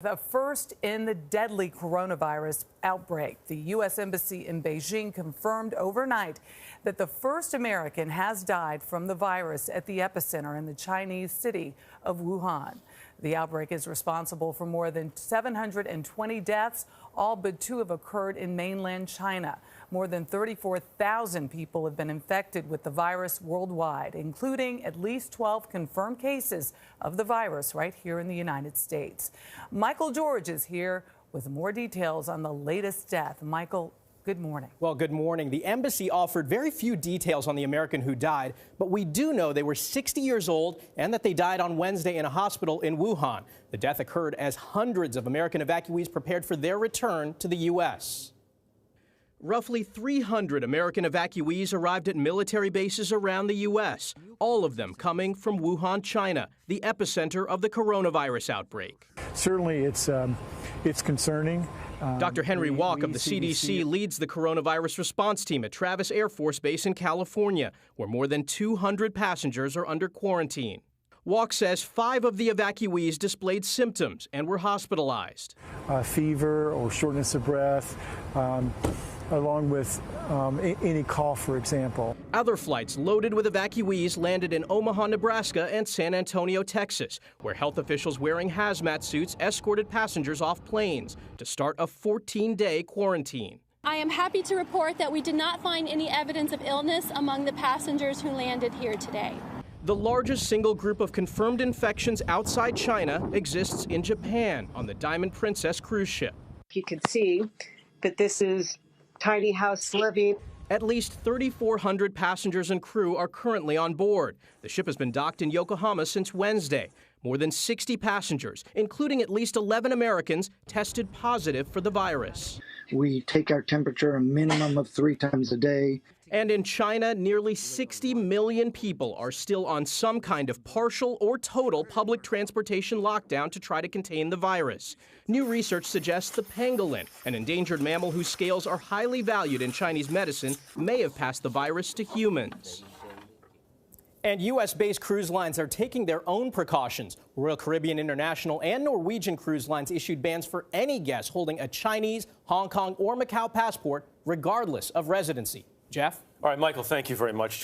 The first in the deadly coronavirus outbreak. The U.S. Embassy in Beijing confirmed overnight that the first American has died from the virus at the epicenter in the Chinese city of Wuhan. The outbreak is responsible for more than 720 deaths. All but 2 have occurred in mainland China. More than 34,000 people have been infected with the virus worldwide, including at least 12 confirmed cases of the virus right here in the United States. Michael George is here with more details on the latest death. Michael, good morning. Well, good morning. The embassy offered very few details on the American who died, but we do know they were 60 years old and that they died on Wednesday in a hospital in Wuhan. The death occurred as hundreds of American evacuees prepared for their return to the U.S. Roughly 300 American evacuees arrived at military bases around the U.S., all of them coming from Wuhan, China, the epicenter of the coronavirus outbreak. Certainly, it's concerning. Dr. Henry Walk of the CDC leads the coronavirus response team at Travis Air Force Base in California, where more than 200 passengers are under quarantine. Walk says 5 of the evacuees displayed symptoms and were hospitalized. Fever or shortness of breath, along with any cough, for example. Other flights loaded with evacuees landed in Omaha, Nebraska and San Antonio, Texas, where health officials wearing hazmat suits escorted passengers off planes to start a 14-day quarantine. I am happy to report that we did not find any evidence of illness among the passengers who landed here today. The largest single group of confirmed infections outside China exists in Japan on the Diamond Princess cruise ship. You can see that this is tiny house living. At least 3,400 passengers and crew are currently on board. The ship has been docked in Yokohama since Wednesday. More than 60 passengers, including at least 11 Americans, tested positive for the virus. We take our temperature a minimum of 3 times a day. And in China, nearly 60 million people are still on some kind of partial or total public transportation lockdown to try to contain the virus. New research suggests the pangolin, an endangered mammal whose scales are highly valued in Chinese medicine, may have passed the virus to humans. And U.S.-based cruise lines are taking their own precautions. Royal Caribbean International and Norwegian Cruise Lines issued bans for any guest holding a Chinese, Hong Kong, or Macau passport, regardless of residency. Jeff? All right, Michael, thank you very much.